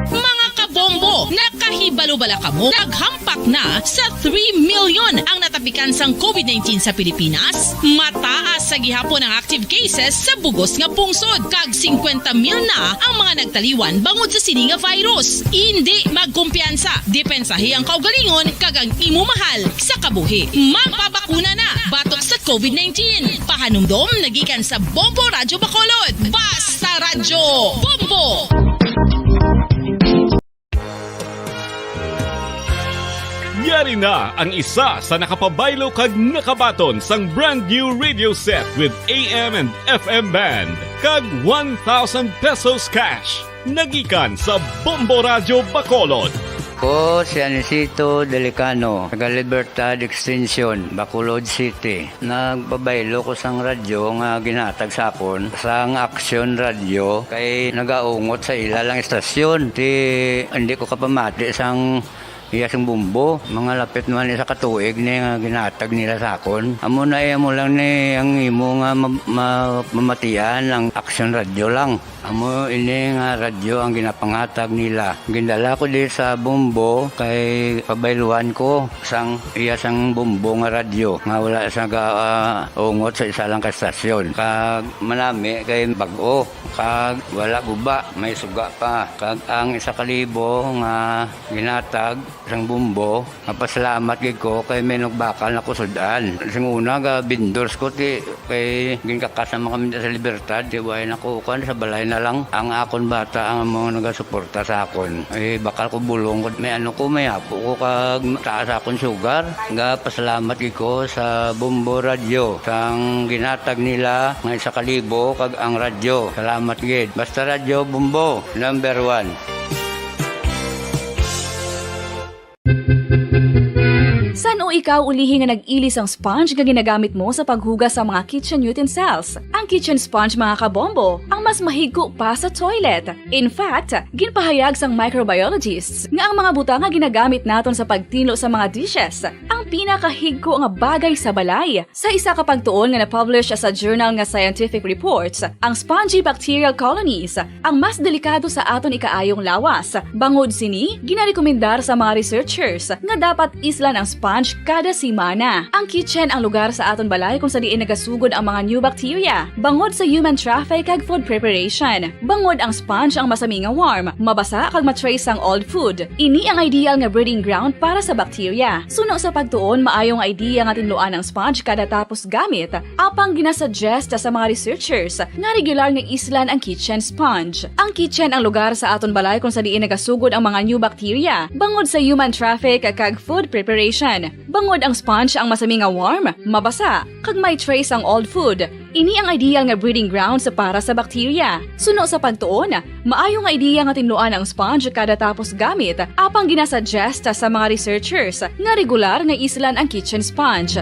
Mga kabombo, nakahibalo-bala ka mo, naghampak na sa 3 million ang natapikan sang COVID-19 sa Pilipinas. Mataas sa gihapon ang active cases sa bugos nga pungsod. Kag 50 mil na ang mga nagtaliwan bangod sa sini nga virus. Hindi magkumpiyansa, depensahi ang kaugalingon kag ang imo mahal sa kabuhi. Magpabakuna na batok sa COVID-19. Pahanumdom nagikan sa Bombo Radyo Bacolod. Basta Radyo Bombo! Yari na ang isa sa nakapabaylo kag nakabaton sang brand new radio set with AM and FM band kag 1,000 pesos cash. Nagikan sa Bombo Radyo Bacolod. Ko si Anisito Delicano, taga Libertad Extension, Bacolod City. Nagbabaylo ko sang radyo nga ginatag sa akon sang Action Radio kay nagaungot sa ilalang estasyon. Hindi ko kapamati sang iyasang bumbo, mga lapit naman sa katuig ni nga ginatag nila sa akon. Amo na mo lang ni ang imo nga mamatian ang Action Radio lang. Amo ini nga radyo ang ginapangatag nila. Gindala ko di sa bumbo kay pabayluan ko sang iyasang bumbo nga radyo nga wala sa ungot sa isa lang ka stasyon. Kag manami kay bag-o, kag wala guba, may suga pa. Kag ang 1,000 nga ginatag sang bumbo, mapasalamat gid ko kay may nagbakal na kusudan. Sing una ga bindors ko ti kay ginkakasama kami sa Libertad, di way nako kan sa balay na lang ang akon bata ang mga nagasuporta sa akon. Eh bakal ko bulong ko may may apo ko kag taas akon sugar. Ga pasalamat gid ko sa Bombo Radio sang ginatag nila nga 1,000 kag ang radyo. Salamat gid. Basta Radyo Bombo number 1. San o ikaw ulihi nga nag-ilis ang sponge nga ginagamit mo sa paghugas sa mga kitchen utensils? Ang kitchen sponge mga kabombo, ang mas mahigko pa sa toilet. In fact, ginpahayag sang microbiologists nga ang mga butang nga ginagamit naton sa pagtilo sa mga dishes ang pinakahigko nga bagay sa balay. Sa isa ka pagtuon nga na-publish sa journal nga Scientific Reports, ang spongy bacterial colonies ang mas delikado sa aton ikaayong lawas. Bangod sini, ginarekomendar sa mga researchers nga dapat islan ang sponge kada simana. Ang kitchen ang lugar sa aton balay kung sa diin nagasugod ang mga new bacteria. Bangod sa human traffic kag food preparation. Bangod ang sponge ang masami nga warm, mabasa kag matrace ang old food. Ini ang ideal nga breeding ground para sa bacteria. Suno sa pagtuon, maayong idea nga tinluan ang sponge kada tapos gamit. Apang ginasuggest sa mga researchers nga regular nga islan ang kitchen sponge. Ang kitchen ang lugar sa aton balay kung sa diin nagasugod ang mga new bacteria. Bangod sa human traffic kag food preparation. Bangod ang sponge ang masami nga warm, mabasa, kag may trace ang old food. Ini ang ideal nga breeding ground sa para sa bacteria. Suno sa pagtuon, maayong nga idea nga tinluan ang sponge kada tapos gamit, apang ginasuggest sa mga researchers nga regular nga islan ang kitchen sponge.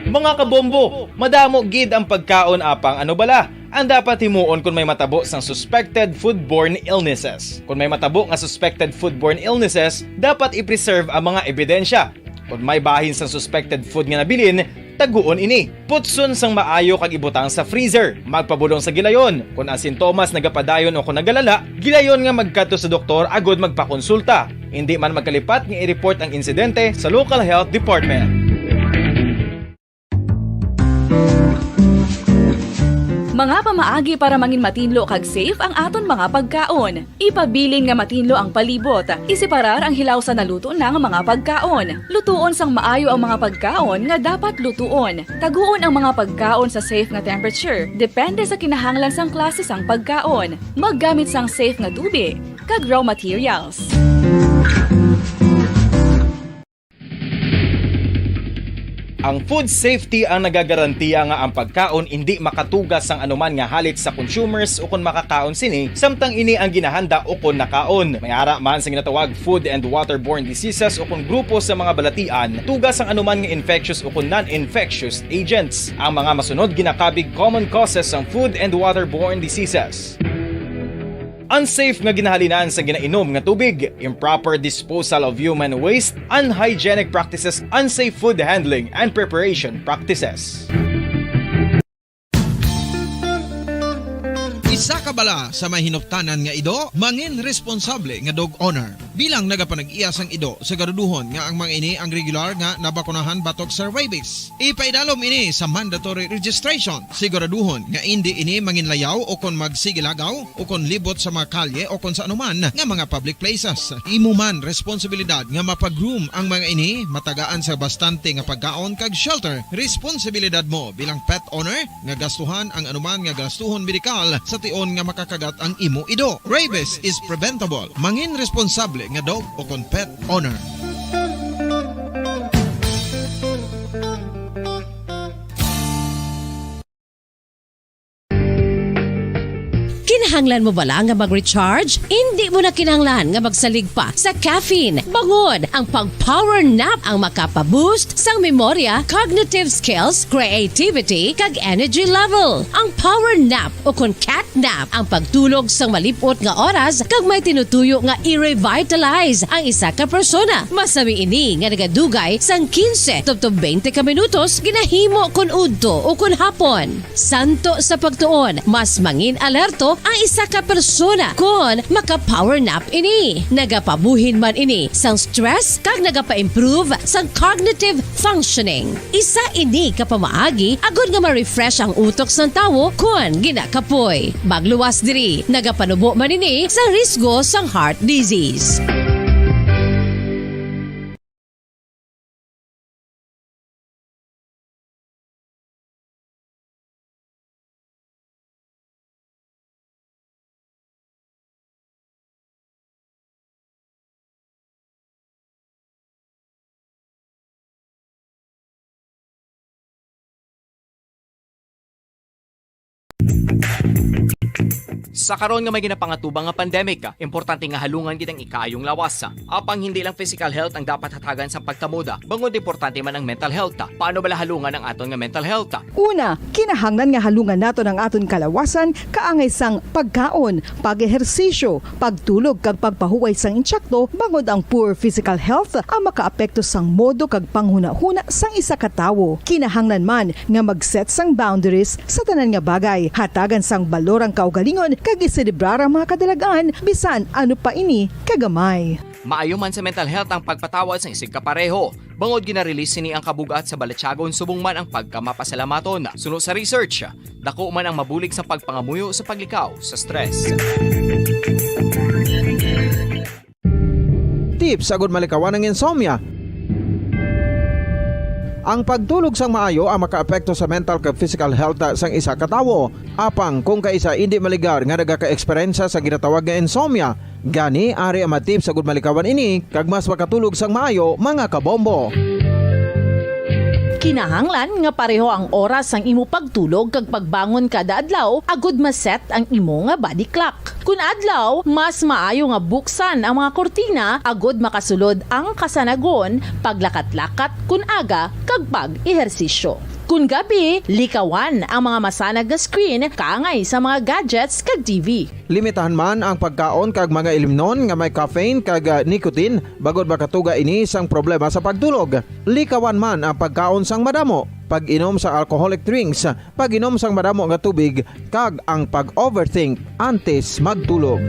Mga kabombo, madamo gid ang pagkaon apang ano bala. Ang dapat himuon kung may matabo sang suspected foodborne illnesses. Kung may matabo nga suspected foodborne illnesses, dapat i-preserve ang mga ebidensya. Kung may bahin sang suspected food nga nabilin, taguon ini. Putson sang maayo kag ibutang sa freezer. Magpabulong sa gilayon. Kung ang sintomas nagapadayon o kung nagalala, gilayon nga magkadto sa doktor agod magpakonsulta. Hindi man magkalipat nga i-report ang insidente sa local health department. Mga pamaagi para mangin matinlo kag safe ang aton mga pagkaon. Ipabilin nga matinlo ang palibot. Isiparar ang hilaw sa naluto ng mga pagkaon. Lutuon sang maayo ang mga pagkaon nga dapat lutuon. Taguon ang mga pagkaon sa safe nga temperature. Depende sa kinahanglan sang klase sang pagkaon. Maggamit sang safe nga tubig kag raw materials. Ang food safety ang nagagarantiya nga ang pagkaon hindi makatugas sang anuman nga halit sa consumers o kung makakaon sini, samtang ini ang ginahanda o kung nakaon. May ara man sa ginatawag food and waterborne diseases o kung grupo sa mga balatian, tugas ang anuman nga infectious o kung non-infectious agents. Ang mga masunod ginakabig common causes ng food and waterborne diseases. Unsafe nga ginahalinan sa ginainom nga tubig, improper disposal of human waste, unhygienic practices, unsafe food handling and preparation practices. Isa ka bala sa mahinuptanan nga ido, mangin responsable nga dog owner. Bilang nagapanag-iyas ang ido, siguraduhon nga ang mga ini ang regular nga nabakunahan batok sa rabies. Ipaidalom ini sa mandatory registration. Siguraduhon nga hindi ini manginlayaw o kon magsigilagaw o kon libot sa mga kalye o kon sa anuman nga mga public places. Imo man responsibilidad nga mapag-groom ang mga ini, matagaan sa bastante nga pagkaon kag shelter. Responsibilidad mo bilang pet owner nga gastuhan ang anuman nga gastuhon medikal sa tion nga makakagat ang imo ido. Rabies is preventable. Mangin responsable nga dog o kon pet owner. Kinahanglan mo bala nga mag-recharge? Hindi mo na kinahanglan nga magsalig pa sa caffeine. Bangod ang pag-power nap ang makapaboost sang memorya, cognitive skills, creativity, kag energy level. Ang power nap o kon cat nap ang pagtulog sang malipot nga oras kag may tinutuyo nga i-revitalize ang isa ka persona. Masami ini nga nagadugay sang 15 tubtob 20 ka minutos ginahimo kun udto o kun hapon. Santo sa pagtuon, mas mangin alerto ang isa ka persona kung maka-power nap ini. Nagapabuhin man ini sang stress kag nagapa-improve sang cognitive functioning. Isa ini kapamaagi agud nga ma-refresh ang utok sang tawo kung ginakapoy. Bagluwas diri, nagapanubo man ini sa risgo sang heart disease. Sa karon nga may ginapangatubang nga pandemic, importante nga halungan gid ang ikaayong lawas. Apang hindi lang physical health ang dapat hatagan sa pagtamuda, bangod importante man ang mental health. Paano bala halungan ang aton nga mental health? Una, kinahanglan nga halungan nato ang aton kalawasan kaangay sang pagkaon, pag-ehersisyo, pagtulog kag pagpahuway sang insyakto bangod ang poor physical health ang makaapekto sang modo kag panghuna-huna sang isa ka tawo. Kinahanglan man nga mag-set sang boundaries sa tanan nga bagay, hatagan sang balorang kaugalingon kag iselebrar ang mga kadalagaan bisan ano pa ini kagamay. Maayo man sa mental health ang pagpatawad sa isig kapareho. Bangod ginarelease ni ang kabugat sa Balatyagon subong man ang pagkamapasalamaton. Sunod sa research, dako man ang mabulig sa pagpangamuyo sa paglikaw sa stress. Tips agud malikawan ng insomnia. Ang pagtulog sang maayo ang makaapekto sa mental kag physical health sang isa ka tawo. Apang kung kaisa hindi maligar nga nagaka-eksperyensya sa ginatawag nga insomnia, gani ari ang matip sa gud malikawan ini kag mas makatulog sang maayo mga kabombo. Kinahanglan nga pareho ang oras ang imo pagtulog kag pagbangon kada adlaw agud maset ang imo nga body clock. Kun adlaw, mas maayo nga buksan ang mga kortina agud makasulod ang kasanagon, paglakat-lakat kun aga kag pag-ehersisyo. Kun gabi, likawan ang mga masanag nga screen kaangay sa mga gadgets kag TV. Limitahan man ang pagkaon kag mga ilimnon nga may caffeine kag nicotine bagod makatuga ini sang problema sa pagtulog. Likawan man ang pagkaon sang madamo, pag-inom sa alcoholic drinks, pag-inom sang madamo nga tubig kag ang pag-overthink antes magtulog.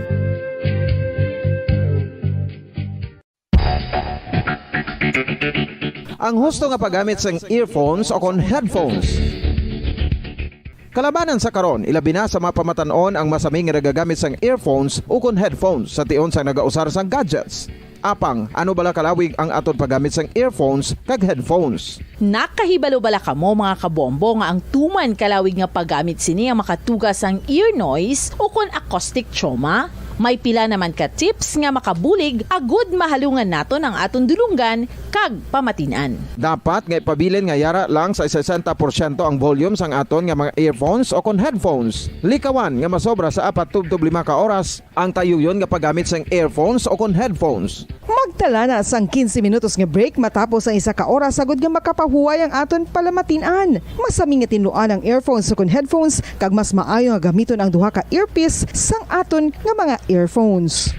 Ang husto nga paggamit sang earphones o kon headphones. Kalabanan sa karon, ilabi na sa mga pamatanon ang masaming nga nagagamit sang earphones o kon headphones sa tion sang nagausar sang gadgets. Apang, ano bala kalawig ang aton paggamit sang earphones kag headphones? Nakahibalo bala kamo mga kabombo nga ang tuman kalawig nga paggamit sini ang makatugas ang ear noise o kon acoustic trauma? May pila naman ka tips nga makabulig agud mahalungan naton ang aton dulunggan kag pamatinan. Dapat nga ipabilin nga yara lang sa 60% ang volume sang aton nga mga earphones o kon headphones. Likawan nga masobra sa 4 to 5 ka oras ang tayuyon nga paggamit sang earphones o kon headphones. Magtala na sang 15 minutos nga break matapos ang isa ka oras agud nga makapahuway ang aton palamatinan. Masami nga tinluan ang earphones o kon headphones kag mas maayo nga gamiton ang duha ka earpiece sang aton nga mga earphones.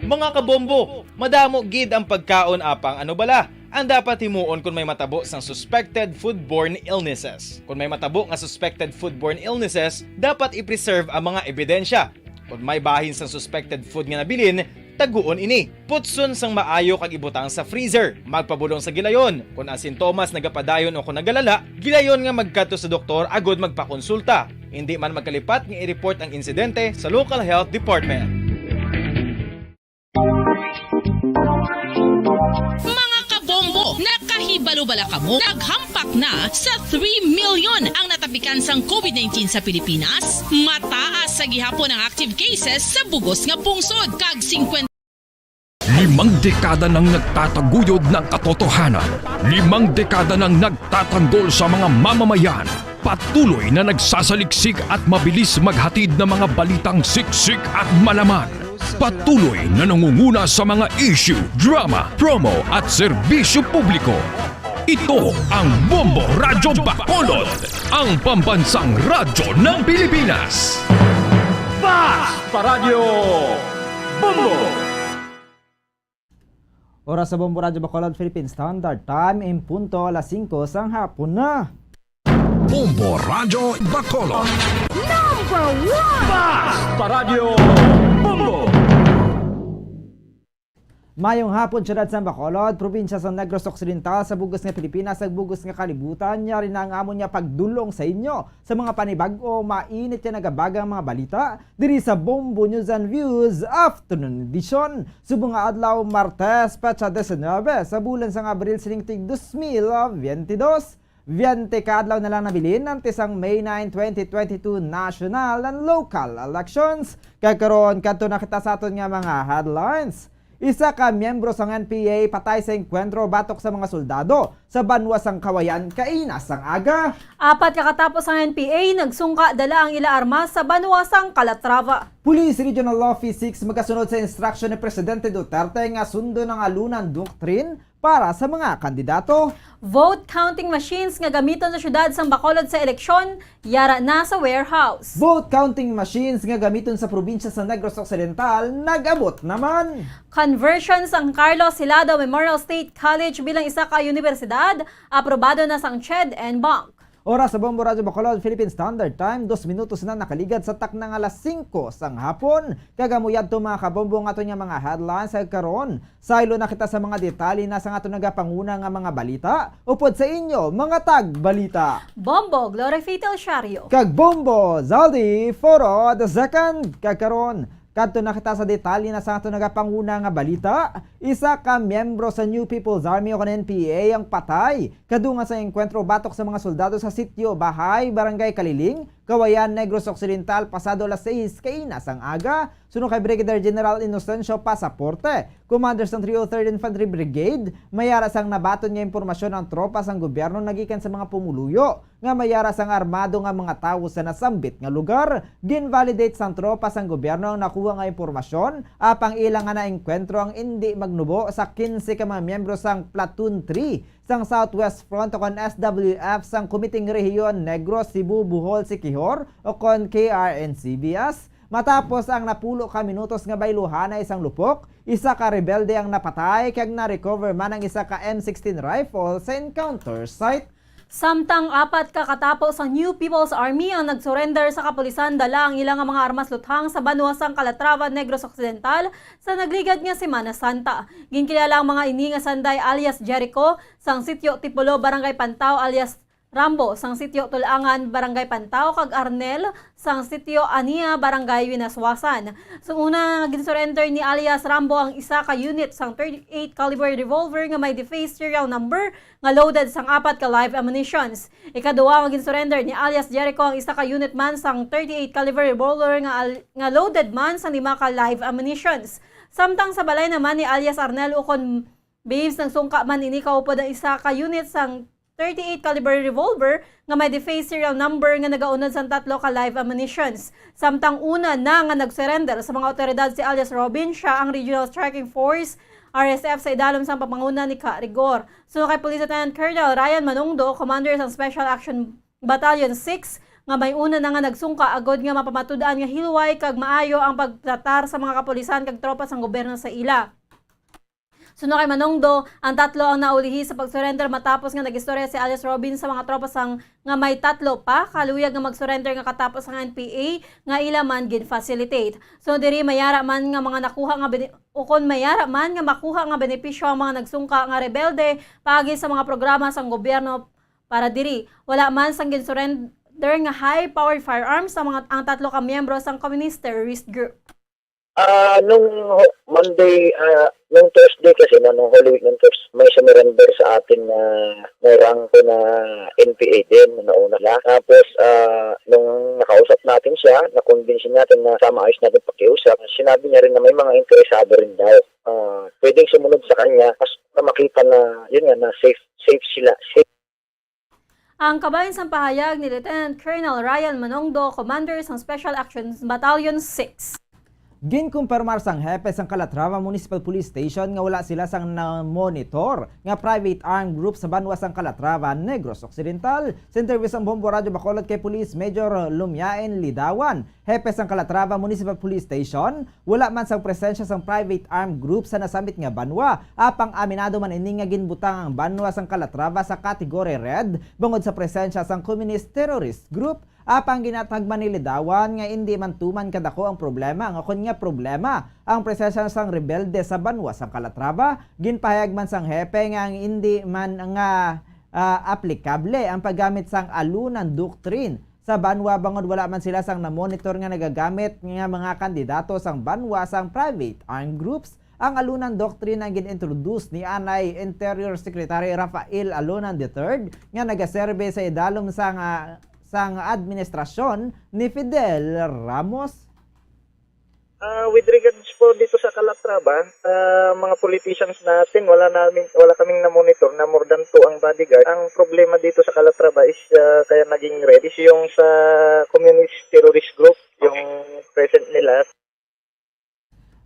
Mga kabombo, madamo gid ang pagkaon apang ano bala? ang dapat himuon kung may matabo sang suspected foodborne illnesses. Kung may matabo nga suspected foodborne illnesses, dapat i-preserve ang mga ebidensya. Kung may bahin sang suspected food nga nabilin, taguon ini. Putson sang maayo kag ibutang sa freezer. Magpabulong sa gilayon. Kung ang sintomas nagapadayon o kung nagalala, gilayon nga magkadto sa doktor agod magpakonsulta. Hindi man magkalipat nga i-report ang insidente sa local health department. Mga kabombo, nakahibalo-bala ka mo? Naghampak na sa 3 million ang natapikan sang COVID-19 sa Pilipinas. Mataas sa gihapon ang active cases sa bugos nga pungsod. Kag 50 5 dekada nang nagtataguyod ng katotohanan. 5 dekada nang nagtatanggol sa mga mamamayan. Patuloy na nagsasaliksik at mabilis maghatid ng mga balitang siksik at malaman. Patuloy na nangunguna sa mga issue, drama, promo at serbisyo publiko. Ito ang Bombo Radyo Bacolod, ang pambansang radyo ng Pilipinas. Fast Paradyo Bombo! Oras sa Bombo Radyo Bacolod, Philippine Standard Time, in punto alas 5 sang hapon na. Bombo Radyo Bacolod. Number 1! Fast Paradyo Bombo! Mayong hapon syudad sa Bacolod, probinsya sa Negros Occidental sa bugos nga Pilipinas ag bugos nga kalibutan. Nyari na ang amon niya pagdulong sa inyo sa mga panibag-o mainit yan nagabagang mga balita diri sa Bombo News and Views Afternoon Edition. Subong nga adlaw Martes, petsa 19 sa bulan sa Abril sining tig 2022. 20 kaadlaw na lang nabilin ng tisang May 9, 2022 national and local elections. Kakaroon kadto na kita sa aton nga mga headlines. Isa ka miyembro sa NPA patay sa engkwentro batok sa mga soldado sa banwa sang Kawayan, Kainas ang aga. 4 kakatapos ang NPA, nagsungka dala ang ila armas sa banwa sang Calatrava. Police Regional Office 6 magasunod sa instruction ni Presidente Duterte nga sundo ng alunan doktrin para sa mga kandidato. Vote counting machines nga gamiton sa syudad sang Bacolod sa eleksyon, yara na sa warehouse. Vote counting machines nga gamiton sa probinsya sa Negros Occidental, nag-abot naman. Conversion sang Carlos Hilado Memorial State College bilang isa ka universidad, aprobado na sang CHED and Bank. Oras sa Bombo Radyo Bacolod, Philippine Standard Time, 2 minutos na nakaligad sa taknang alas 5 sang hapon. Kagamuyad to mga kabombo nga to niya mga headlines sa karon. Saylo na kita sa mga detalye na sa nga to nagapanguna nga mga balita. Upod sa inyo, mga tag-balita. Bombo, Gloria Fatal Shario. Kag Bombo, Zaldi, Foro, the second, kakaron. Kadto na kita sa detalye na sa ato nagapanguna nga balita. Isa ka miyembro sa New People's Army o NPA ang patay. Kadungan sa engkwentro batok sa mga soldado sa sitio Bahay, Barangay Kaliling, Kawayan, Negros Occidental, pasado alas 6 Kainas ang aga. Sunod kay Brigadier General Inocencio Pasaporte, Commander ng 303rd Infantry Brigade, mayara sang nabaton niya impormasyon ang tropa sang gobyerno nagikan sa mga pumuluyo. Nga mayara sang armado nga mga tawo sa nasambit nga lugar. Ginvalidate sang tropa sang gobyerno ang nakuha nga impormasyon apang ilang nga naengkwentro ang hindi magnubo sa 15 ka mga miyembro sang Platoon 3 sang Southwest Front o kon SWF sang Kumiting Rehiyon Negros, Cebu, Bohol, Siquijor o kon KRNCBS. Matapos ang napulo ka minutos nga bayluhan na isang lupok, isa ka rebelde ang napatay kag na-recover man ang isa ka M16 rifle sa encounter site. Samtang 4 kakatapos ang New People's Army ang nagsurrender sa kapulisan dala ang ilang mga armas luthang sa banwa sang Calatrava, Negros Occidental sa nagligad nga Semana Santa. Ginkilala ang mga ini nga sanday alias Jericho sang sitio Tipolo, Barangay Pantao alias Rambo sang sitio Tulangan, Barangay Pantao kag Arnel sang sitio Ania, Barangay Winaswasan. So una ginsurrender ni alias Rambo ang isa ka unit sang 38 caliber revolver nga may defaced serial number nga loaded sang 4 ka live ammunitions. Ikaduha ang ginsurrender ni alias Jericho ang isa ka unit man sang 38 caliber revolver nga loaded man sang 5 ka live ammunitions. Samtang sa balay naman ni alias Arnel ukon Babes ng sungka man ini kaupod ang isa ka unit sang 38 caliber revolver nga may defaced serial number nga nagaunod sa 3 ka live ammunitions. Samtang una na nga nagsurrender sa mga otoridad si alias Robin, siya ang Regional Striking Force RSF sa idalom sa pamanguna ni Ka Rigor. So kay Police Lieutenant Colonel Ryan Manungdo, Commander sa Special Action Battalion 6, nga may una na nga nagsungka agod nga mapamatud-an nga hilway kag maayo ang pagtratar sa mga kapulisan kag tropa sang gobyerno sa ila. Suno kay Manongdo, ang tatlo ang naulihi sa pag-surrender matapos nga nag-istorya si Alice Robin sa mga tropa sang nga may tatlo pa kaluyag nga mag-surrender nga katapos ang NPA nga ila man gin-facilitate. So diri mayara man nga mga nakuha nga ukon mayara man nga makuha nga benepisyo ang mga nagsungka nga rebelde paagi sa mga programa sang gobyerno para diri wala man sang gin-surrender nga high-powered firearms sa mga ang tatlo ka miyembro sang communist terrorist group. Nung Monday, nung Thursday kasi, nung Holy Week ng Thursday, may surrender sa atin na may rango na NPA din, na nauna lang. Tapos, nung nakausap natin siya, na-convince natin na sama ayos natin pakiusap, sinabi niya rin na may mga interesado rin daw. Pwedeng sumunod sa kanya, kasi makita na, yun nga, na safe sila. Safe. Ang kabayan sa pahayag ni Lieutenant Colonel Ryan Manongdo, Commander ng Special Actions Battalion 6. Ginkumpirmar sang hepe sang Calatrava Municipal Police Station nga wala sila sang na-monitor nga private armed group sa banwa sang Calatrava, Negros Occidental. Sa interview sang Bombo Radio Bacolod kay Police Major Lumiaen Lidawan, hepe sang Calatrava Municipal Police Station, wala man sang presensya sang private armed group sa nasambit nga banwa. Apang aminado man ini nga ginbutang ang banwa sang Calatrava sa kategory red bangod sa presensya sang communist terrorist group. Apang ginatagman ni Lidawan nga hindi man tuman kadako ang problema. Ang akon nga problema ang presensya sang rebelde sa banwa sang Calatrava. Ginpahayag man sang hepe nga ang hindi man nga aplikable ang paggamit sang alunan doctrine sa banwa bangod wala man sila sang na-monitor nga nagagamit nga mga kandidato sang banwa sang private armed groups. Ang alunan doctrine ang gin-introduce ni Anay Interior Secretary Rafael Alunan III nga nagaserbe sa idalom sang administrasyon ni Fidel Ramos. With regards po dito sa Calatrava, mga politicians natin, wala kaming na-monitor na more than 2 ang bodyguard. Ang problema dito sa Calatrava is kaya naging red is yung sa communist terrorist group, yung present nila.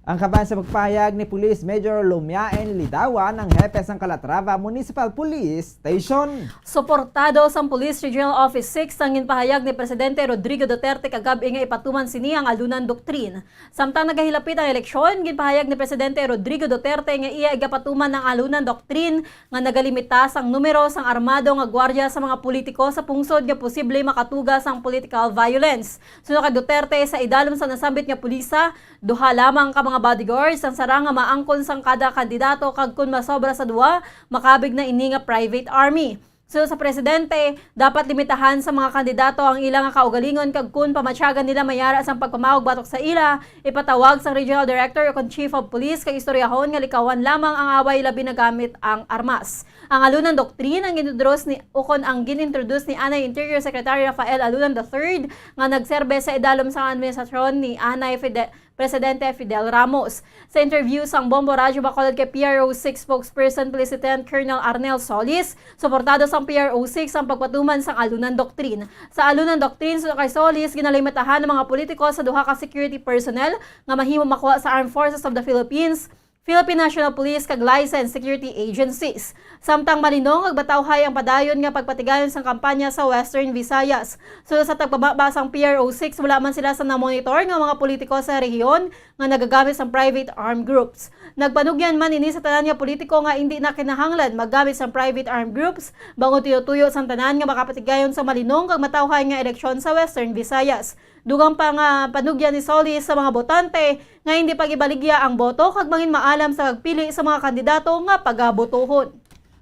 Ang kaban sa pagpahayag ni Police Major Lumiaen Lidawan ang hepe sang Calatrava Municipal Police Station. Suportado sang Police Regional Office 6 ang ginpahayag ni Presidente Rodrigo Duterte kagabi nga ipatuman sini ang alunan doktrin. Samtang nagahilapit ang eleksyon, ginpahayag ni Presidente Rodrigo Duterte nga iya igapatuman ng alunan doktrin nga nagalimita sang numero sang armado nga gwardiya sa mga politiko sa pungsod nga posible makatuga sang political violence. Suno kay Duterte sa idalom sa nasambit nga pulisa, duha lamang ka mga bodyguards ang sarang nga maangkon sang kada kandidato kag kun masobra sa duwa makabig na ini nga private army. So sa presidente, dapat limitahan sa mga kandidato ang ilang nga kaugalingon kag kun pamatyagan nila mayara sang pagpamawag batok sa ila, ipatawag sang regional director o chief of police kag istoryahon nga likawan lamang ang away labi na gamit ang armas. Ang alunan doktrin ang ginintroduce ni Anay Interior Secretary Rafael Alunan III nga nagserbe sa idalom sa administrasyon ni Presidente Fidel Ramos. Sa interview sang Bombo Radio Bacolod kay PRO6 spokesperson Police Lieutenant Colonel Arnel Solis, suportado sang PRO6 ang pagpatuman sang alunan doktrin. Sa alunan doktrin sa kay Solis, ginalimitahan ng mga politiko sa duha ka security personnel nga mahimo makuha sa Armed Forces of the Philippines, Philippine National Police kag licensed security agencies. Samtang malinong agbatawhay ang padayon nga pagpatigayon sang kampanya sa Western Visayas. So sa tagbabasang PRO6 wala man sila sa na-monitor nga mga politiko sa rehiyon nga nagagamit sang private armed groups. Nagpanugyan man ini sa tanan nga politiko nga hindi na kinahanglan maggamit sang private armed groups bango tuyo-tuyo sang tanan nga makapatigayon sa malinong kag matawhay nga eleksyon sa Western Visayas. Dugang pa nga panugyan ni Solis sa mga botante nga hindi pag-ibaligya ang boto kag mangin maalam sa pagpili sa mga kandidato nga pagabotohon.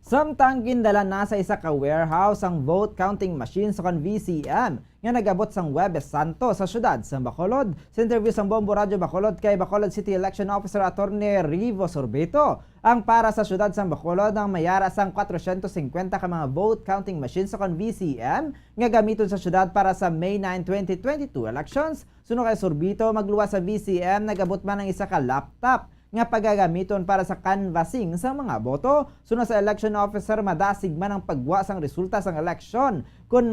Samtang gindala na sa isa ka warehouse ang vote counting machine sa kan VCM nga nagabot sang Huwebes Santo sa syudad sa Bacolod. Sa interview sang Bombo Radio Bacolod kay Bacolod City Election Officer Attorney Rivo Sorbeto, ang para sa syudad sa Bacolod ang mayara sang 450 ka mga vote counting machines sa kan VCM nga gamiton sa syudad para sa May 9, 2022 elections. Suno kay Sorbito, magluwas sa VCM nagabot man ang isa ka laptop nga paggagamiton para sa canvassing sa mga boto. Suno sa election officer, madasig man ang pagwa sang resulta sang election kung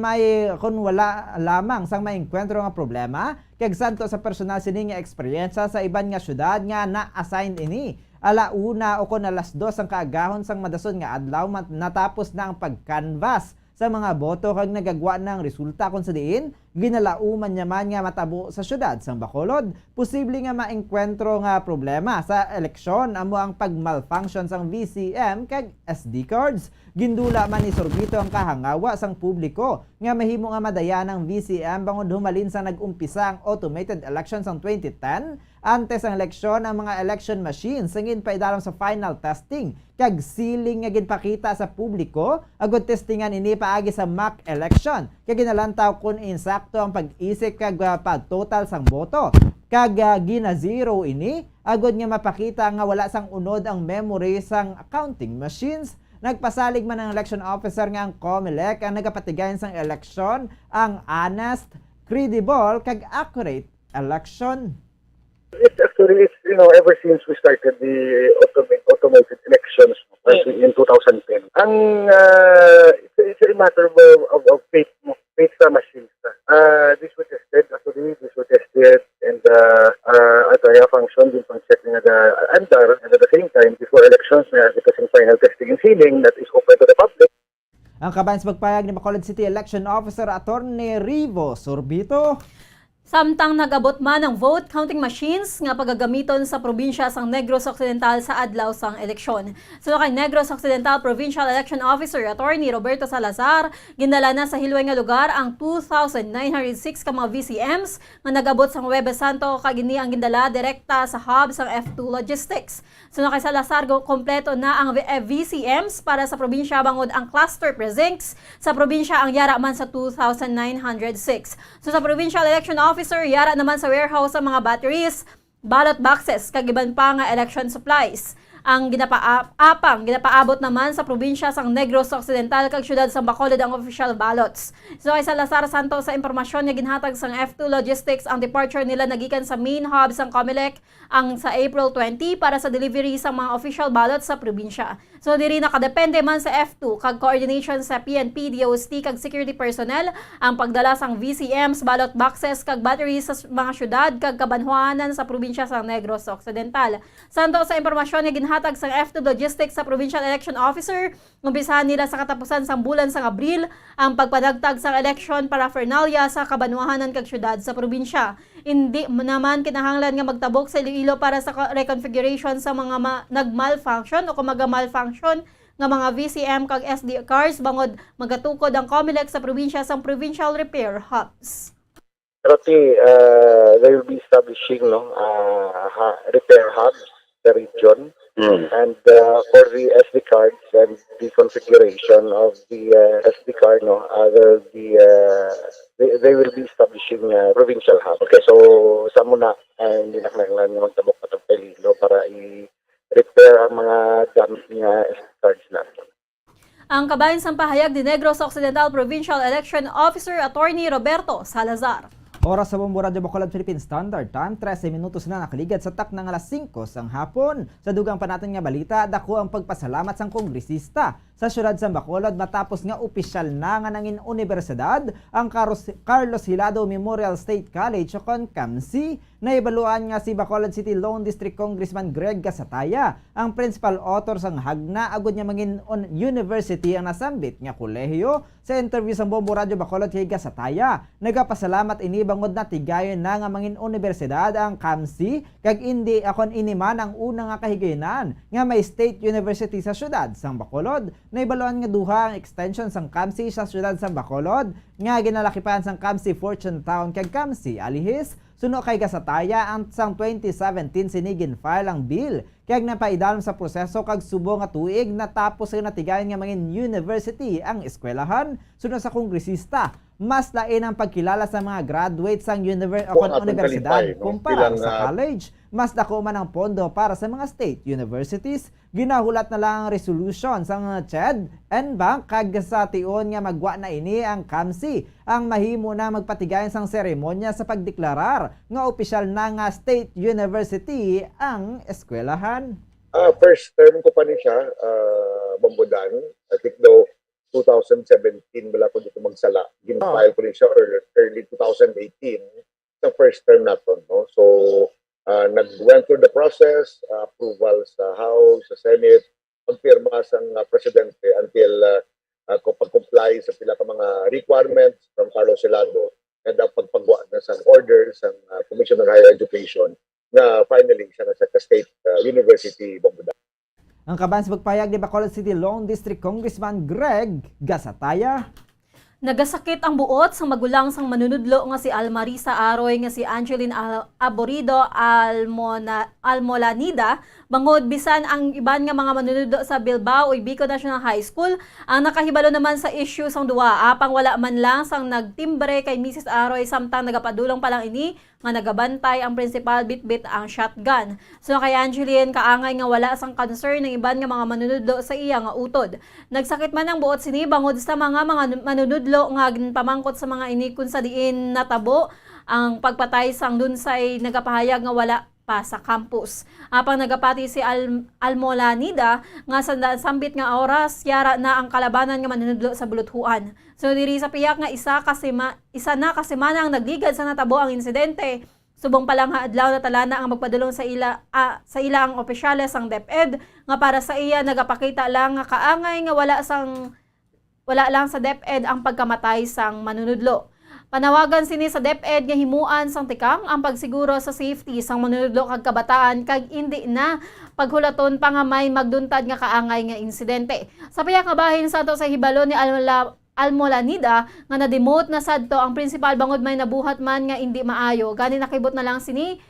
wala lamang sang maengkwentro nga problema kag santo sa personal sini nga eksperyensya sa iban nga syudad nga na-assign ini. Alauna o kon alas 2 ang kaagahon sang madason nga adlaw natapos na ang pag-canvass sa mga boto kag nagagwa ng resulta kung sa diin ginalauman niya man nga matabo sa syudad sang Bacolod, posible nga maengkwentro nga problema sa eleksyon amo ang pagmalfunction sang VCM kag SD cards. Gindula man ni Sorbito ang kahangawa sang publiko nga mahimo nga madaya ng VCM bangod humalin sa nag-umpisa ang automated elections sang 2010. Antes ang eleksyon, ang mga election machines sangin pa idalam sa final testing kag sealing nga ginpakita sa publiko agud testingan ini paagi sa mock election kag ginalantaw kun insakto ang pag-isip kag pag-total sang boto kag gina-zero ini agud nga mapakita nga wala sang unod ang memory sang counting machines. Nagpasalig man ang election officer nga ang COMELEC ang nagapatigayon sang eleksyon ang honest, credible kag accurate election. It's actually, ever since we started the automated elections in 2010, it's a matter of faith sa machines. This was tested, and at function din pang check nga andar, and at the same time, before elections, kasi final testing and sealing that is open to the public. Ang kabayan sa pagpayag ni Bacolod City Election Officer Attorney Rivo Sorbito. Samtang nagabot man ang vote counting machines nga pagagamiton sa probinsya sang Negros Occidental sa adlaw sang eleksyon. So kay Negros Occidental Provincial Election Officer Attorney Roberto Salazar, gindala na sa hilway nga lugar ang 2,906 ka mga VCMs nga nagabot sang Huwebes Santo kag ini ang gindala direkta sa hub sang F2 Logistics. So kay Salazar, kompleto na ang VCMs para sa probinsya bangod ang cluster precincts sa probinsya ang yara man sa 2,906. So sa Provincial Election Officer, yara naman sa warehouse ang mga batteries, ballot boxes, kag iban pa nga election supplies. Ang ginapaabot naman sa probinsya sang Negros Occidental kag syudad sang Bacolod ang official ballots. So kay Salazar Santos sa impormasyon nga ginhatag sang F2 Logistics, ang departure nila nagikan sa main hub sang COMELEC ang sa April 20 para sa delivery sa mga official ballots sa probinsya. So diri nakadepende man sa F2 kag coordination sa PNP, DOST kag security personnel ang pagdala sang VCMs, ballot boxes kag batteries sa mga syudad kag kabanhuanan sa probinsya sang Negros Occidental. Santos sa impormasyon nga hatag sa F2 Logistics sa Provincial Election Officer, umpisahan nila sa katapusan sang bulan sang Abril ang pagpadagtag sa election paraphernalia sa kabanwahanan kag syudad sa probinsya. Hindi naman kinahanglan nga magtabok sa Iloilo para sa reconfiguration sa mga nagmalfunction o kumaga-malfunction nga mga VCM kag SD cards bangod magatukod ang COMELEC sa probinsya sang provincial repair hubs. They will be establishing repair hubs the region. And for the SD cards and the configuration of the SD card, they will be establishing provincial hub. Okay, so sa muna hindi na kailangan magtabok pa ng Pelilo para i-repair ang mga gamit niya SD cards natin. Ang kabayan sang pahayag ni Negros Occidental Provincial Election Officer Attorney Roberto Salazar. Oras sa Bombo Radio Bacolod Philippine Standard Time, 13 minutos na nakaligad sa tak ng alas 5 sang hapon. Sa dugang pa natin nga balita, dako ang pagpasalamat sang kongresista sa syudad sa Bacolod matapos nga opisyal na nga nangin universidad ang Carlos Hilado Memorial State College o CAMC. Naibaluan nga si Bacolod City Lone District Congressman Greg Gasataya, ang principal author sang hagna agud nga mangin on university ang nasambit nga kolehiyo. Sa interview sang Bombo Radio Bacolod kay Gasataya, nagapasalamat ini bangod na tigayon na nga mangin universidad ang CAMC kag indi akon iniman ang una nga kahigayonan nga may state university sa syudad sang Bacolod. Naibaluan nga duha ang extension sang CAMC sa syudad sang Bacolod nga ginalakipan sang CAMC Fortune Town kag CAMC Alihis. Suno kay Gasataya ang sang 2017 sinigin file ang bill kag napaidalom sa proseso kag subo nga tuig natapos ang natigayon nga mangin university ang eskwelahan. Suno sa kongresista, mas lain ang pagkilala sa mga graduates sang universidad kumpara sa college. Mas dako man ang pondo para sa mga state universities. Ginahulat na lang ang resolution sang CHED and Bank kag sa tion nga magwa na ini ang CAMC ang mahimo na magpatigayon sang seremonya sa pagdeklarar nga opisyal na nga state university ang eskwelahan. First term ko pa ni siya, Bombodan. I think though 2017 wala ko dito magsala. Gin-file ko rin siya early 2018 sa first term naton, no? So nag-went through the process, approval sa House, sa Senate, pagpirma sa presidente until pag-comply sa pila ka mga requirements from Carlos Hilado. kada pagpagawa na sa order sa Commission on Higher Education na finally siya na sa State University Bambuda. Ang kaban sa pagpayag ni Bacolod City Lone District Congressman Greg Gasataya. Nagasakit ang buot sa magulang sang manunudlo nga si Almarisa Aroy nga si Angeline Aborido Almolanida bangod bisan ang iban nga mga manunudlo sa Bilbao ug Bicol National High School ang nakahibalo naman sa issue sang duwa apang wala man lang sang nagtimbre kay Mrs. Aroy samtang nagapadulong pa lang ini nga nagabantay ang principal bitbit ang shotgun. So kay Angeline kaangay nga wala sang concern ng iban nga mga manunudlo sa iya nga utod. Nagsakit man ang buot sini bangod sa mga manunudlo nga pamangkot sa mga ini kun sa diin natabo ang pagpatay sang dunsay nagapahayag nga wala pa sa campus. Apang nagapati si Almolanida nga sa sambit nga oras yara na ang kalabanan nga manunudlo sa buluthuan. So diri sa piyak nga isa na kasi ang nagligad sa natabo ang insidente. Subong pa lang adlaw na talana ang magpadulong sa ila ang opisyales sang DepEd nga para sa iya nagapakita lang nga kaangay nga wala lang sa DepEd ang pagkamatay sang manunudlo. Panawagan sini sa DepEd nga himuan sang tikang ang pagsiguro sa safety sang manunudlo kag kabataan kag indi na paghulaton pa nga may magduntad nga kaangay nga insidente. Sa piyak nga bahin sa to sa hibalo ni Almolanida nga na-demote na sadto ang principal bangod may nabuhat man nga indi maayo. Gani nakibot na lang sini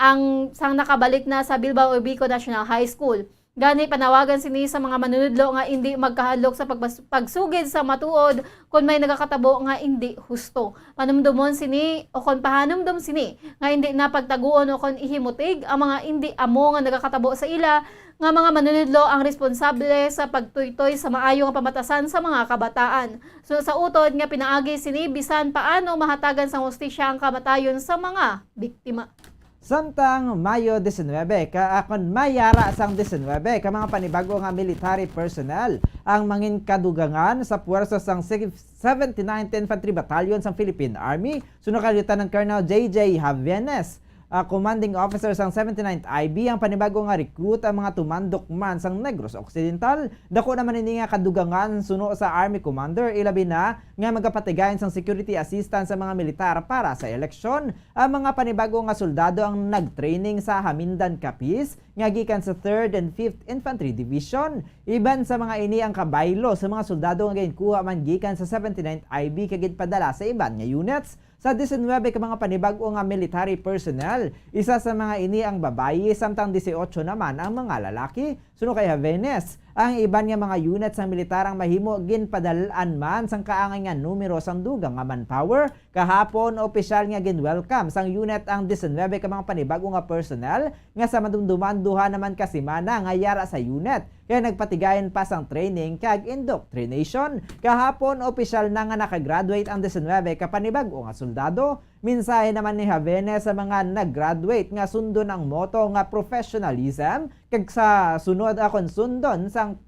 ang sang nakabalik na sa Bilbao ug Bicol National High School. Gani panawagan sini sa mga manunudlo nga indi magkahadlok sa pagsugid sa matuod kung may nagakatabo nga indi husto. Panumdumon sini o kon pahanumdum sini nga indi na pagtaguon o kon ihimutig ang mga indi amo nga nagakatabo sa ila nga mga manunudlo ang responsable sa pagtuytoy sa maayo nga pamatasan sa mga kabataan. So sa utod nga pinaagi sini bisan paano mahatagan sa hustisya ang kamatayon sa mga biktima. Samtang Mayo 19, kaakon mayara sang 19, ka mga panibago nga military personnel ang mangin kadugangan sa puwersa sang 79th Infantry Battalion sang Philippine Army. Sunod kay Lieutenant Colonel J.J. Javenes, commanding officer sang 79th IB, ang panibago nga recruit ang mga tumandok man sang Negros Occidental. Dako naman ini nga kadugangan suno sa Army Commander, ilabi na nga magapatigayon sang security assistance sa mga militar para sa eleksyon. Ang mga panibago nga soldado ang nagtraining sa Hamindan Capiz nga gikan sa 3rd and 5th Infantry Division. Iban sa mga ini ang kabaylo sa mga soldado nga ginkuha man gikan sa 79th IB kagid padala sa iban nga units. Sa 19 ka mga panibago nga military personnel, isa sa mga ini ang babayi, samtang 18 naman ang mga lalaki. Suno kay Javenes, ang iban nga mga units ng militar ang mahimo ginpadalaan man sang kaangay nga numero sang dugang nga manpower. Kahapon opisyal nga ginwelcome sang unit ang 19 ka mga panibago nga personnel nga sa madumduman duha naman kasimana nga yara sa unit. Kaya nagpatigayon pa sang training kag indoctrination. Kahapon opisyal na nga nakagraduate ang 19 ka panibago nga soldado. Mensahe naman ni Javenes sa mga nag-graduate nga sundon ang moto nga professionalism kag sa sunod akon sundon sang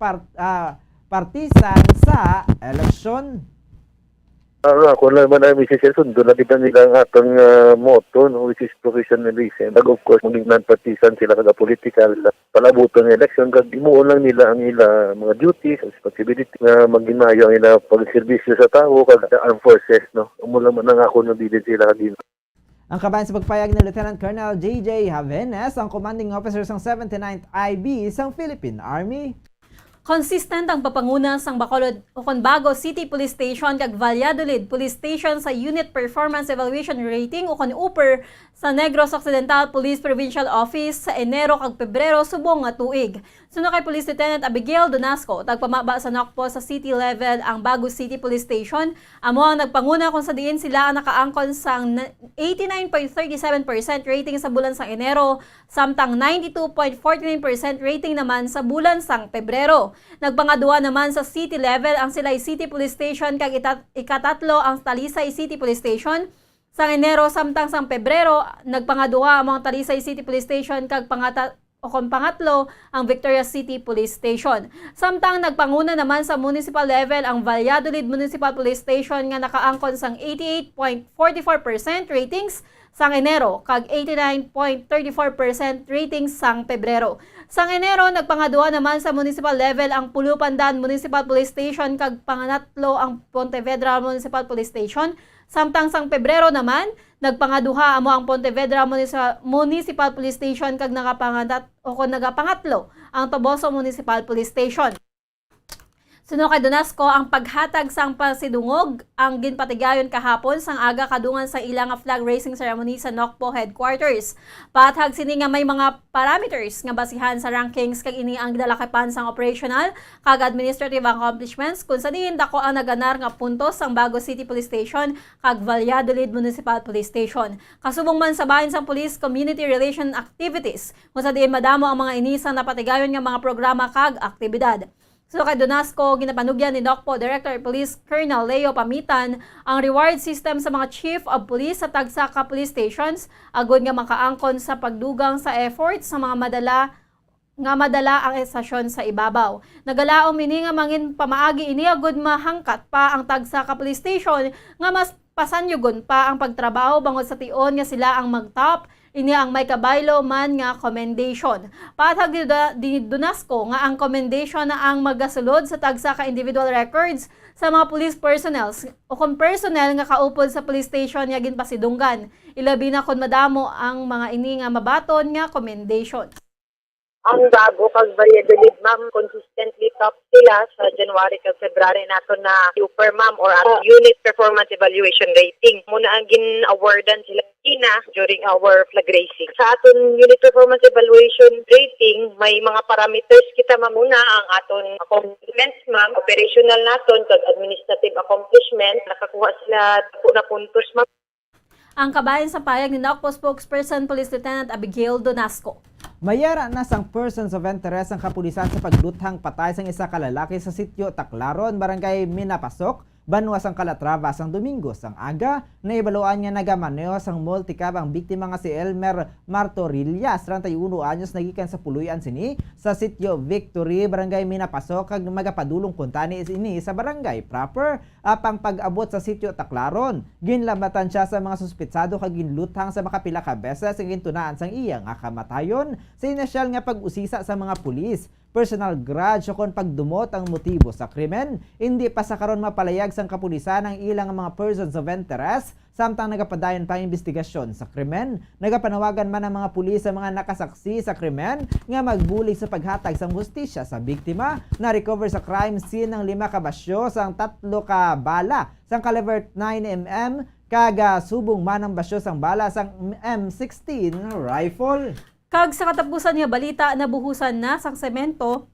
partisan sa eleksyon. Ako naman ay Mrs. Sundo na diba nilang atong motto, no, which is professionalism. Of course, maging non-partisan sila kada political palabuton ng election. Kag imuon lang nila ang ila mga duties, responsibility na maginayo ang ila pagserbisyo sa tao kag armed forces. No? Umulang man ang ako nabilid sila kadino. Ang kabayan sa pagpayag ni Lieutenant Colonel J.J. Javenes, ang commanding officer sang 79th IB sang Philippine Army. Consistent ang papanguna sang Bacolod o Bago City Police Station kag Valladolid Police Station sa Unit Performance Evaluation Rating o UPER sa Negros Occidental Police Provincial Office sa Enero kag Pebrero subong nga tuig. Sunod kay Police Lieutenant Abigail Donasco, tagpamaba sa NOCPO sa city level ang Bago City Police Station. Amo ang nagpanguna kung sa diin sila ang nakaangkon sang 89.37% rating sa bulan sang Enero, samtang 92.49% rating naman sa bulan sang Pebrero. Nagpangadua naman sa city level ang Silay City Police Station kag ikatatlo ang Talisay City Police Station. Sa Enero samtang sang Pebrero, nagpangadua ang mga Talisay City Police Station kag pangatlo ang Victoria City Police Station. Samtang nagpanguna naman sa municipal level ang Valladolid Municipal Police Station nga nakaangkon sang 88.44% ratings, sang Enero kag 89.34% rating sang Pebrero. Sang Enero nagpangaduha naman sa municipal level ang Pulupandan Municipal Police Station kag panganatlo ang Pontevedra Municipal Police Station. Samtang sang Pebrero naman nagpangaduha amo ang Pontevedra Municipal Police Station kag nagapangatlo ang Toboso Municipal Police Station. Suno kay Donasco ang paghatag sang pasidungog ang ginpatigayon kahapon sang aga kadungan sa ilang flag raising ceremony sa Nokpo headquarters. Patag sini nga may mga parameters nga basihan sa rankings kag ini ang gidalakipan sang operational kag administrative accomplishments kun sa diin dako ang naganar nga puntos sang Bago City Police Station kag Valladolid Municipal Police Station. Kasubong man sa bahin sang police community relation activities kun sa diin madamo ang mga ini sang napatigayon nga mga programa kag aktibidad. So kay Donasco, ginapanugyan ni Nokpo Director Police Colonel Leo Pamitan ang reward system sa mga Chief of Police sa tagsaka police stations agud nga makaangkon sa pagdugang sa efforts sa mga madala ang estasyon sa ibabaw. Nagalaom ini nga mangin pamaagi ini agud mahangkat pa ang tagsaka police station nga mas pasanyugon pa ang pagtrabaho bangod sa tion nga sila ang magtop. Ini ang may kabaylo man nga commendation. Patag di Donasco nga ang commendation na ang magasulod sa tagsa ka individual records sa mga police personnel o kung personnel nga kaupod sa police station nga ginpasidunggan. Ilabi na kun madamo ang mga ini nga mabaton nga commendation. Ang Bago kag Valladolid, ma'am, consistently top sila sa January kag February nato na super, ma'am, or unit performance evaluation rating. Muna ang gin-awardan sila during our flag racing. Sa aton unit performance evaluation rating, may mga parameters kita, ma'am. Muna ang aton accomplishments, ma'am, operational naton kag administrative accomplishment. Nakakuha sila na puntos, ma'am. Ang kabayan sa payag ni Nokpo spokesperson Police Lieutenant Abigail Donasco. Mayara na sang persons of interest ang kapulisan sa pagluthang patay sang isa ka lalaki sa sitio Taclaron, Barangay Minapasok, Banwas ang Calatrava sang Domingo sang aga. Naibaluan niya nagamaneo sang multicab ang biktima nga si Elmer Martorillas, 31 anyos, nagikan sa puluyan sini sa sitio Victory, Barangay Minapasok, kag magapadulong kuntani ini sa barangay proper. Apang pag-abot sa sitio Taclaron, ginlambatan siya sa mga suspitsado kag ginluthang sa makapila ka beses ang gintunaan sang iya nga kamatayon sa inisyal nga pag-usisa sa mga pulis. Personal grudge o kon pagdumot ang motibo sa krimen. Hindi pa sa karon mapalayag sang kapulisan ang ilang mga persons of interest samtang nagapadayon pa ang investigasyon sa krimen. Nagapanawagan man ang mga pulis sa mga nakasaksi sa krimen nga magbulig sa paghatag sang hustisya sa biktima. Na-recover sa crime scene ng 5 ka basyo sang 3 ka bala sang caliber 9mm kaga subong man ang basyo sang bala sang M16 rifle. Kag sa katapusan nga balita, nabuhusan na sang semento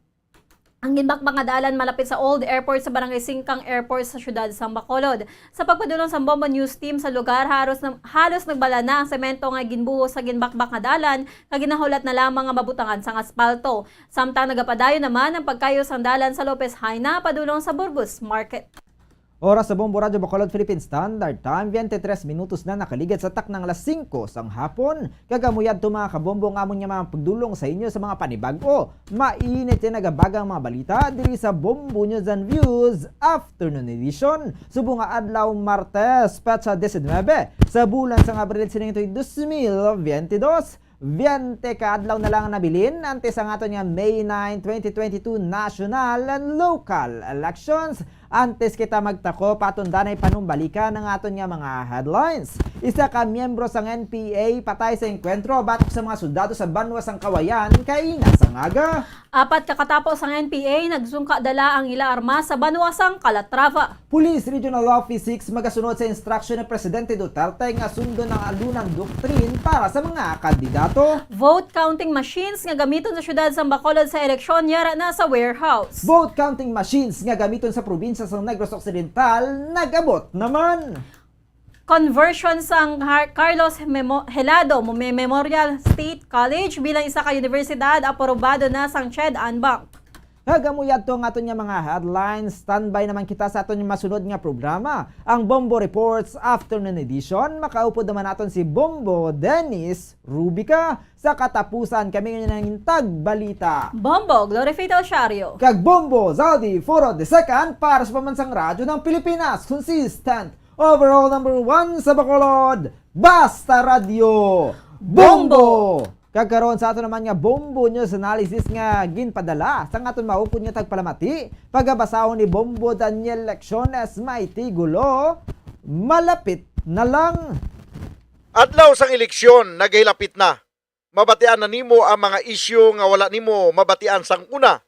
ang ginbakbak nga dalan malapit sa Old Airport sa Barangay Singkang Airport sa siyudad sang Bacolod. Sa pagpadulong sa Bomba News Team sa lugar, halos nagbala na ang semento nga ginbuhos sa ginbakbak nga dalan kag ginahulat na lamang nga mabutangan sang asfalto. Samtang nagapadayon naman ang pagkayo sang dalan sa Lopez Haina padulong sa Burgos Market. Oras sa Bombo Radyo Bacolod Philippine Standard Time, 23 minutos na nakaligad sa taknang alas 5 sang hapon. Kagamuyad to mga kabombo nga amon nga mga pagdulong sa inyo sa mga panibago. Mainit yung nagabagang mga balita diri sa Bombo News and Views Afternoon Edition. Subo nga adlaw Martes, petsa 19 sa bulan sang Abril sining 2022. 20 kaadlaw na lang nabilin antes ang aton nga May 9, 2022 national and local elections. Antes kita magtako patundanay panumbalikan ng aton nga mga headlines. Isa ka miyembro sang NPA patay sa enkwentro batok sa mga soldado sa Banwas ang Kawayan kaina sang aga. 4 kakatapos ang NPA nagsungka dala ang ila armas sa Banwas ang Calatrava. Police Regional Office 6 magasunod sa instruction ng Presidente Duterte nga sundo ng alunang doktrin para sa mga kandidato. Vote counting machines nga gamiton sa siyudad sang Bacolod sa eleksyon yara na sa warehouse. Vote counting machines nga gamiton sa probinsya sa Negros Occidental nagabot naman. Conversion sang Carlos Helado Memorial State College bilang isa ka universidad aprobado na sang CHED-AN Bank. Hagamuyad to ang aton nga mga headlines. Standby naman kita sa aton nga masunod nga programa, ang Bombo Reports Afternoon Edition. Makaupod naman naton si Bombo Dennis Rubica. Sa katapusan kami nga nangintag balita. Bombo Glorified Alciario. Kag Bombo Zaldi Foro II para sa pamansang radyo ng Pilipinas. Consistent, overall number 1 sa Bacolod, Basta Radio Bombo! Kagkaroon sa ato naman nga Bombo News Analysis nga ginpadala sa aton maupod nga tagpalamati pagabasahon ni Bombo Daniel Lecciones may tigulo, malapit na lang. Adlaw sang eleksyon nagahilapit na. Mabatian na nimo ang mga isyu nga wala nimo mabatian sang una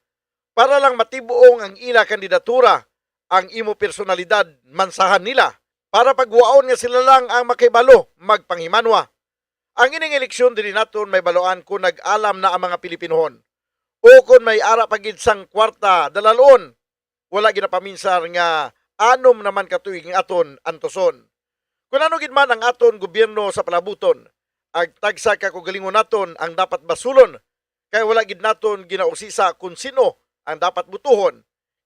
para lang matibuong ang ila kandidatura, ang imo personalidad mansahan nila para pagwaon nga sila lang ang makibalo magpanghimanwa. Ang ining eleksyon dili naton may baloan kung nag-alam na ang mga Pilipinohon o kung may ara pagid sang kwarta dalalon. Wala ginapaminsar nga anom naman katuig ang aton antoson. Kung ano gid man ang aton gobyerno sa palabuton, agtagsa ka kagalingon naton ang dapat basulon kay wala gid naton ginausisa kung sino ang dapat butuhon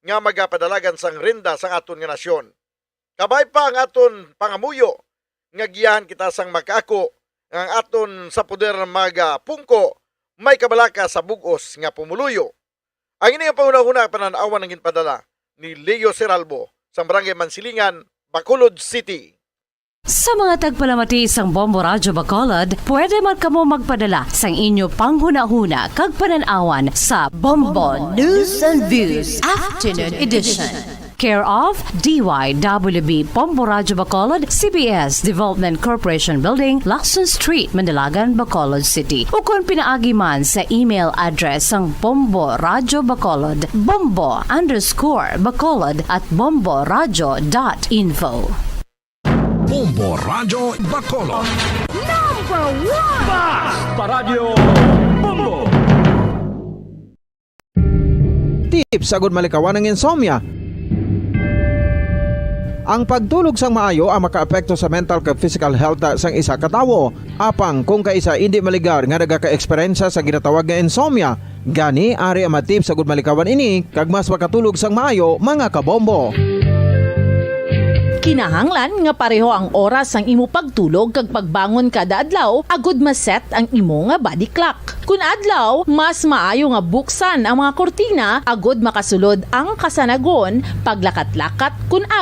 nga magapadalagan sang renda sang aton nga nasyon. Kabay pa ang aton pangamuyo nga giyahan kita sang makaako ang aton sa poder mga pungko may kabalaka sa bugos nga pumuluyo. Ang ini ang pauna-una pananawan ng ginpadala ni Leo Seralbo sa Barangay Mansilingan, Bacolod City. Sa mga tagpalamati sang Bombo Radio Bacolod, pwede man kamo magpadala sang inyo panghuna-huna kag pananawan sa Bombo News and Views Afternoon Edition. Care of DYWB Bombo Radio Bacolod, CBS Development Corporation Building, Lacson Street, Mandalagan, Bacolod City. O kung pinaagi man sa email address ang Bombo Radio Bacolod, bombo_bacolod@bomboradio.info. Bombo Radio Bacolod. Number 1! Basta Radio Bombo! Tips agud malikawan ng insomnia. Ang pagtulog sang maayo ang makaapekto sa mental kag physical health sang isa ka tawo. Apang kung kaisa hindi maligar nga nagaka-eksperyensya sa ginatawag nga insomnia, gani ari ang tips agud malikawan ini kag mas makatulog sang maayo mga kabombo. Kinahanglan nga pareho ang oras ang imo pagtulog kag pagbangon kada adlaw agud maset ang imo nga body clock. Kun adlaw, mas maayo nga buksan ang mga kortina agud makasulod ang kasanagon paglakat-lakat kun aga